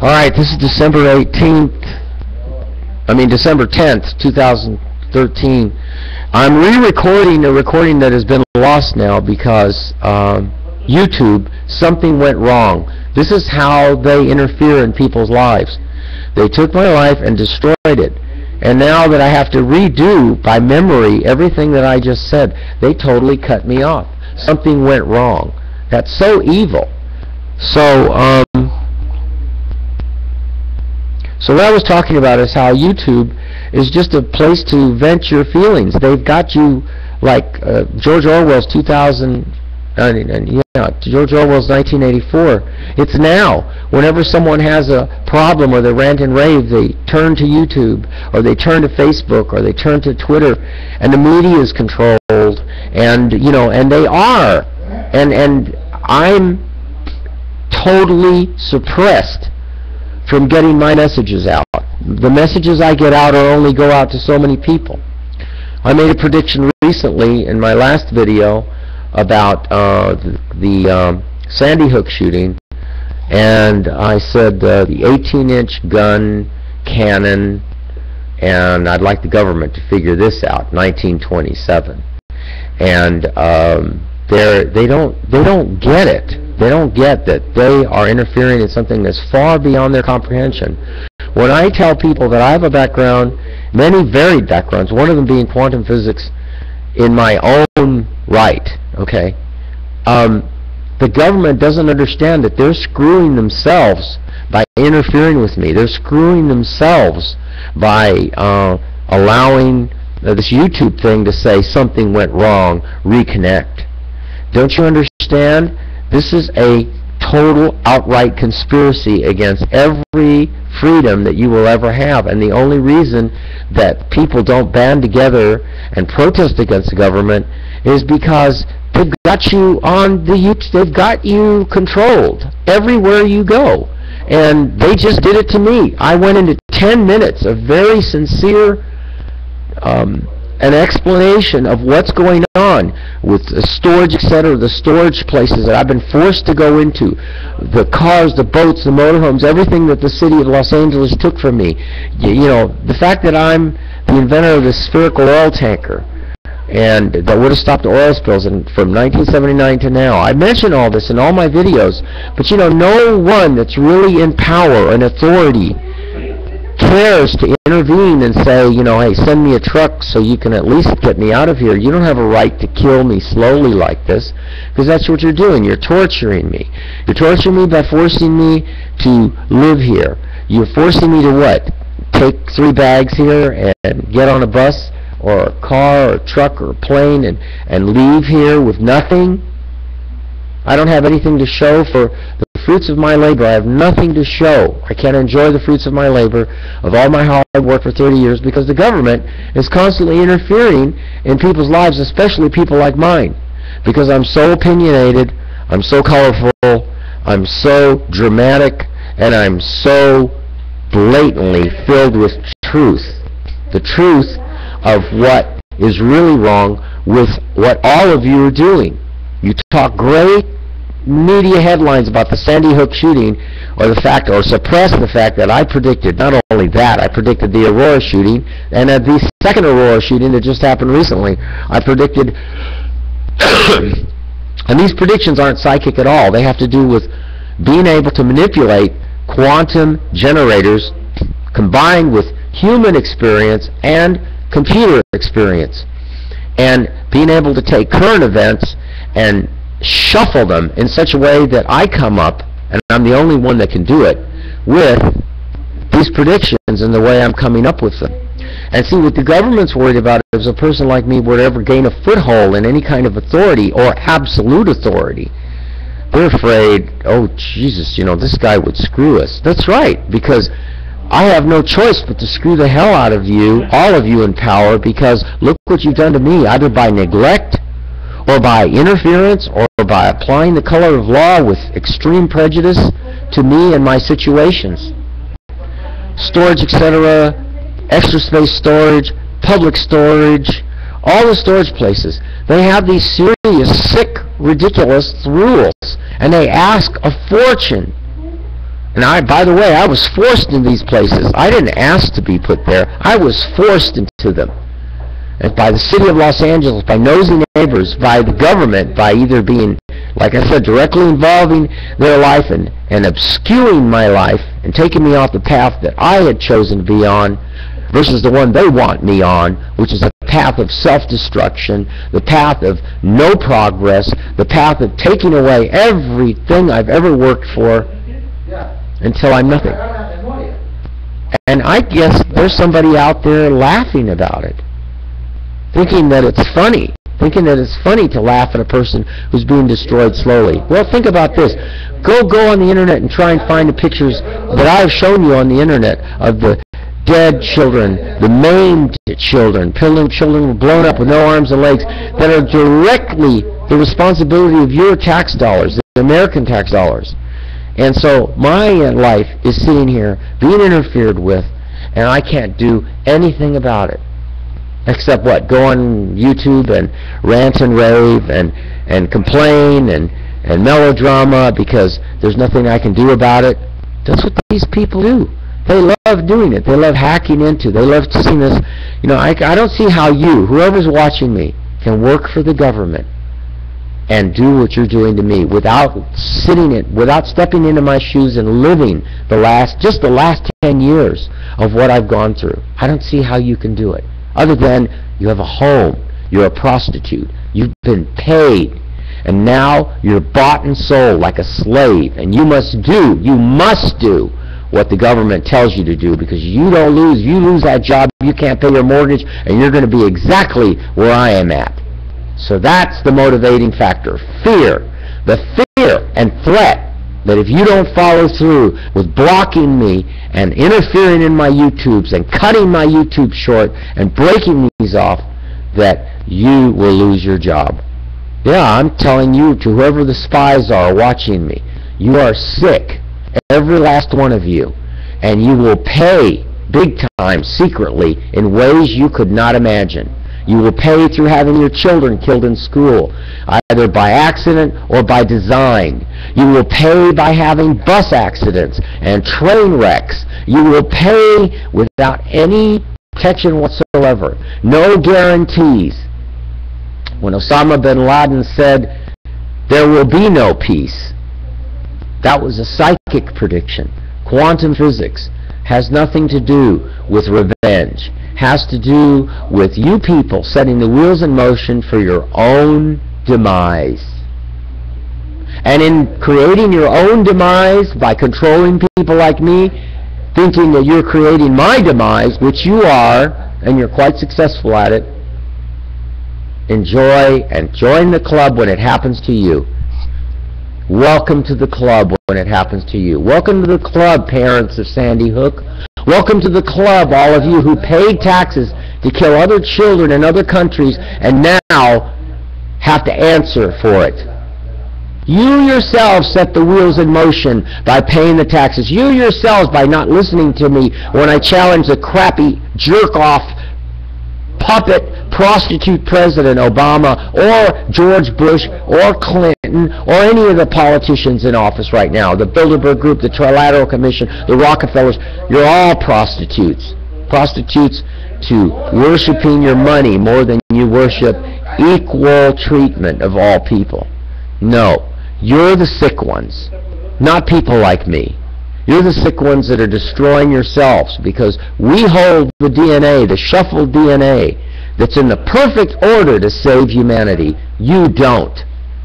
All right, this is December 10th, 2013. I'm re-recording a recording that has been lost now because YouTube, something went wrong. This is how they interfere in people's lives. They took my life and destroyed it. And now that I have to redo by memory everything that I just said, they totally cut me off. Something went wrong. That's so evil. So what I was talking about is how YouTube is just a place to vent your feelings. They've got you like George Orwell's George Orwell's 1984. It's now. Whenever someone has a problem or they rant and rave, they turn to YouTube, or they turn to Facebook, or they turn to Twitter, and the media is controlled, and and they are, and I'm totally suppressed from getting my messages out. The messages I get out only go out to so many people. I made a prediction recently in my last video about the Sandyhook shooting, and I said the 18-inch gun cannon, and I'd like the government to figure this out, 1927. And they don't get it. They don't get that they are interfering in something that's far beyond their comprehension. When I tell people that I have a background, many varied backgrounds, one of them being quantum physics in my own right, okay, the government doesn't understand that they're screwing themselves by interfering with me. They're screwing themselves by allowing this YouTube thing to say something went wrong, reconnect. Don't you understand? This is a total, outright conspiracy against every freedom that you will ever have. And the only reason that people don't band together and protest against the government is because they've got you on they've got you controlled everywhere you go. And they just did it to me. I went into 10 minutes of very sincere an explanation of what's going on with the storage, etc., the storage places that I've been forced to go into, the cars, the boats, the motorhomes, everything that the city of Los Angeles took from me. The fact that I'm the inventor of the spherical oil tanker, and that would have stopped oil spills from 1979 to now. I mention all this in all my videos, but no one that's really in power and authority cares to intervene and say, hey, send me a truck so you can at least get me out of here. You don't have a right to kill me slowly like this, because that's what you're doing. You're torturing me. You're torturing me by forcing me to live here. You're forcing me to what? Take 3 bags here and get on a bus or a car or a truck or a plane and leave here with nothing? I don't have anything to show for the fruits of my labor. I have nothing to show. I can't enjoy the fruits of my labor, of all my hard work for 30 years, because the government is constantly interfering in people's lives, especially people like mine. Because I'm so opinionated, I'm so colorful, I'm so dramatic, and I'm so blatantly filled with truth. The truth of what is really wrong with what all of you are doing. You talk great media headlines about the Sandyhook shooting, or suppress the fact that I predicted, not only that, I predicted the Aurora shooting, and the second Aurora shooting that just happened recently, I predicted, and these predictions aren't psychic at all. They have to do with being able to manipulate quantum generators combined with human experience and computer experience, and being able to take current events and shuffle them in such a way that I come up, and I'm the only one that can do it, with these predictions and the way I'm coming up with them. And see, what the government's worried about is a person like me would ever gain a foothold in any kind of authority or absolute authority. They're afraid, oh Jesus, this guy would screw us. That's right, because I have no choice but to screw the hell out of you, all of you in power, because look what you've done to me, either by neglect, or by interference, or by applying the color of law with extreme prejudice to me and my situations. Storage, etc., extra space storage, public storage, all the storage places, they have these serious, sick, ridiculous rules, and they ask a fortune And by the way, I was forced into these places. I didn't ask to be put there. I was forced into them. And by the city of Los Angeles, by nosy neighbors, by the government, by either being, like I said, directly involving their life and obscuring my life and taking me off the path that I had chosen to be on versus the one they want me on, which is a path of self-destruction, the path of no progress, the path of taking away everything I've ever worked for until I'm nothing. And I guess there's somebody out there laughing about it, thinking that it's funny to laugh at a person who's being destroyed slowly. Well, think about this. Go on the internet and try and find the pictures that I've shown you on the internet of the dead children, the maimed children, children blown up with no arms and legs, that are directly the responsibility of your tax dollars, the American tax dollars. And so my life is sitting here being interfered with, and I can't do anything about it. Except what? Go on YouTube and rant and rave and complain and melodrama because there's nothing I can do about it. That's what these people do. They love doing it. They love hacking into. They love seeing this. You know, I don't see how you, whoever's watching me, can work for the government and do what you're doing to me without stepping into my shoes and living the last 10 years of what I've gone through. I don't see how you can do it. Other than you have a home, you're a prostitute, you've been paid, and now you're bought and sold like a slave, and you must do what the government tells you to do, because you lose that job, you can't pay your mortgage, and you're going to be exactly where I am at. So that's the motivating factor, fear. The fear and threat that if you don't follow through with blocking me and interfering in my YouTubes and cutting my YouTube short and breaking these off, that you will lose your job. Yeah, I'm telling you, to whoever the spies are watching me, you are sick, every last one of you, and you will pay big time secretly in ways you could not imagine. You will pay through having your children killed in school, either by accident or by design. You will pay by having bus accidents and train wrecks. You will pay without any protection whatsoever. No guarantees. When Osama bin Laden said, there will be no peace, that was a psychic prediction. Quantum physics has nothing to do with revenge. Has to do with you people setting the wheels in motion for your own demise. And in creating your own demise by controlling people like me, thinking that you're creating my demise, which you are, and you're quite successful at it, enjoy and join the club when it happens to you. Welcome to the club when it happens to you. Welcome to the club, parents of Sandy Hook. Welcome to the club, all of you who paid taxes to kill other children in other countries and now have to answer for it. You yourselves set the wheels in motion by paying the taxes. You yourselves by not listening to me when I challenge the crappy jerk-off puppet prostitute President Obama or George Bush or Clinton or any of the politicians in office right now, the Bilderberg Group, the Trilateral Commission, the Rockefellers. You're all prostitutes. Prostitutes to worshiping your money more than you worship equal treatment of all people. No, you're the sick ones, not people like me. You're the sick ones that are destroying yourselves because we hold the DNA, the shuffled DNA, that's in the perfect order to save humanity. You don't,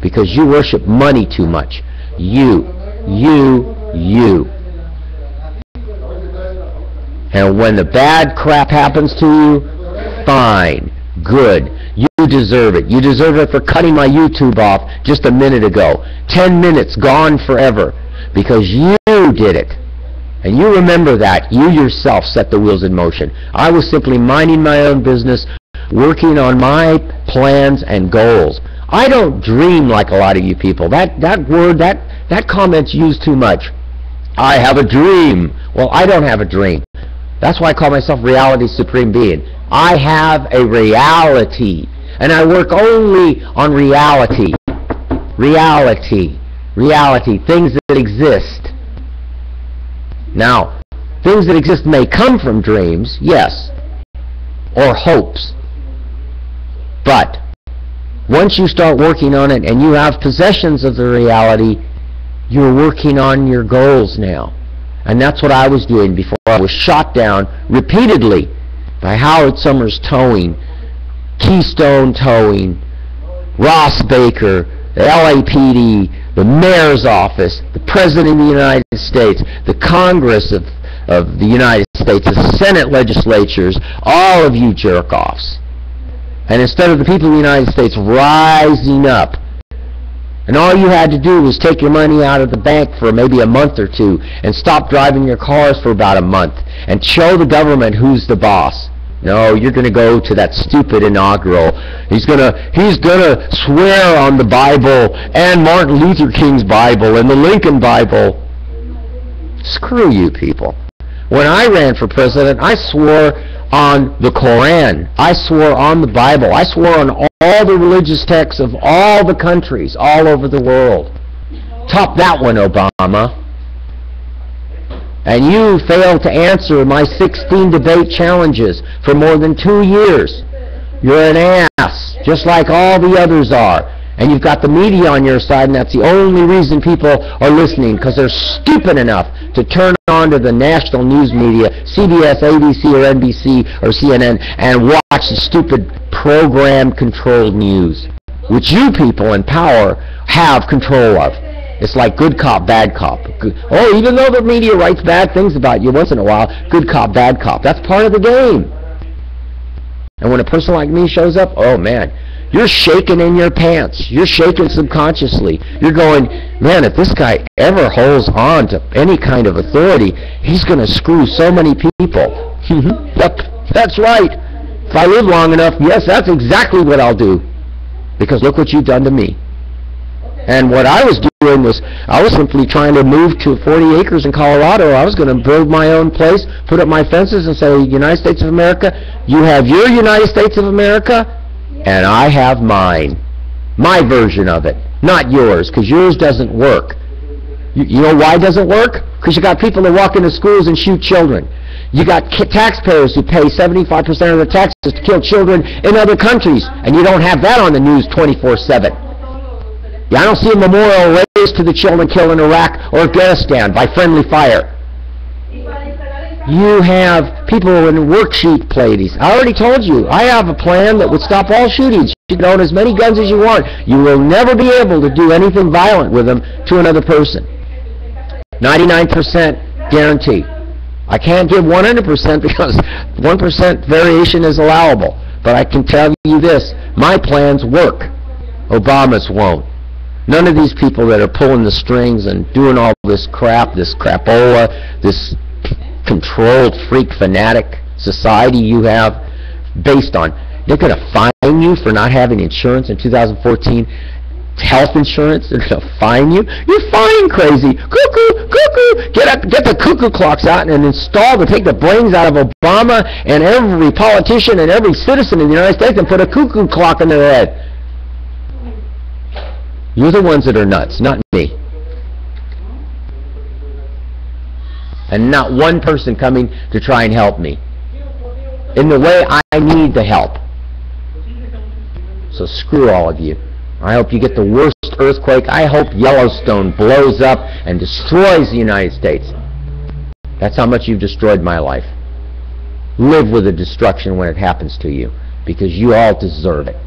because you worship money too much. You. And when the bad crap happens to you, fine, good. You deserve it. You deserve it for cutting my YouTube off just a minute ago. 10 minutes gone forever. Because you did it. And you remember that. You yourself set the wheels in motion. I was simply minding my own business, working on my plans and goals. I don't dream like a lot of you people. That comment's used too much. I have a dream. Well, I don't have a dream. That's why I call myself Reality Supreme Being. I have a reality. And I work only on reality. Reality. Things that exist. Now, things that exist may come from dreams, yes, or hopes. But once you start working on it and you have possessions of the reality, you're working on your goals now. And that's what I was doing before I was shot down repeatedly by Howard Summers Towing, Keystone Towing, Ross Baker, the LAPD, the mayor's office, the President of the United States, the Congress of the United States, the Senate legislatures, all of you jerk-offs. And instead of the people of the United States rising up, and all you had to do was take your money out of the bank for maybe a month or two and stop driving your cars for about a month and show the government who's the boss. No, you're going to go to that stupid inaugural. He's going to swear on the Bible and Martin Luther King's Bible and the Lincoln Bible. Screw you people. When I ran for president, I swore on the Koran. I swore on the Bible. I swore on all the religious texts of all the countries all over the world. Top that one, Obama. And you failed to answer my 16 debate challenges for more than 2 years. You're an ass, just like all the others are. And you've got the media on your side, and that's the only reason people are listening, because they're stupid enough to turn on to the national news media, CBS, ABC, or NBC, or CNN, and watch the stupid program-controlled news, which you people in power have control of. It's like good cop, bad cop. Oh, even though the media writes bad things about you once in a while, good cop, bad cop. That's part of the game. And when a person like me shows up, oh man, you're shaking in your pants. You're shaking subconsciously. You're going, man, if this guy ever holds on to any kind of authority, he's going to screw so many people. Yep, that's right. If I live long enough, yes, that's exactly what I'll do. Because look what you've done to me. And what I was doing was, I was simply trying to move to 40 acres in Colorado. I was going to build my own place, put up my fences, and say, United States of America, you have your United States of America, and I have mine. My version of it. Not yours, because yours doesn't work. You know why it doesn't work? Because you got people that walk into schools and shoot children. You got taxpayers who pay 75% of their taxes to kill children in other countries, and you don't have that on the news 24/7. Yeah, I don't see a memorial raised to the children killed in Iraq or Afghanistan by friendly fire. You have people in worksheet plates. I already told you, I have a plan that would stop all shootings. You can own as many guns as you want. You will never be able to do anything violent with them to another person. 99% guarantee. I can't give 100% because 1% variation is allowable. But I can tell you this, my plans work. Obama's won't. None of these people that are pulling the strings and doing all this crap, this crapola, this controlled freak fanatic society you have based on, they're going to fine you for not having insurance in 2014, health insurance. They're going to fine you. You're fine, crazy. Cuckoo, cuckoo. Get the cuckoo clocks out and install take the brains out of Obama and every politician and every citizen in the United States and put a cuckoo clock in their head. You're the ones that are nuts, not me. And not one person coming to try and help me in the way I need the help. So screw all of you. I hope you get the worst earthquake. I hope Yellowstone blows up and destroys the United States. That's how much you've destroyed my life. Live with the destruction when it happens to you, because you all deserve it.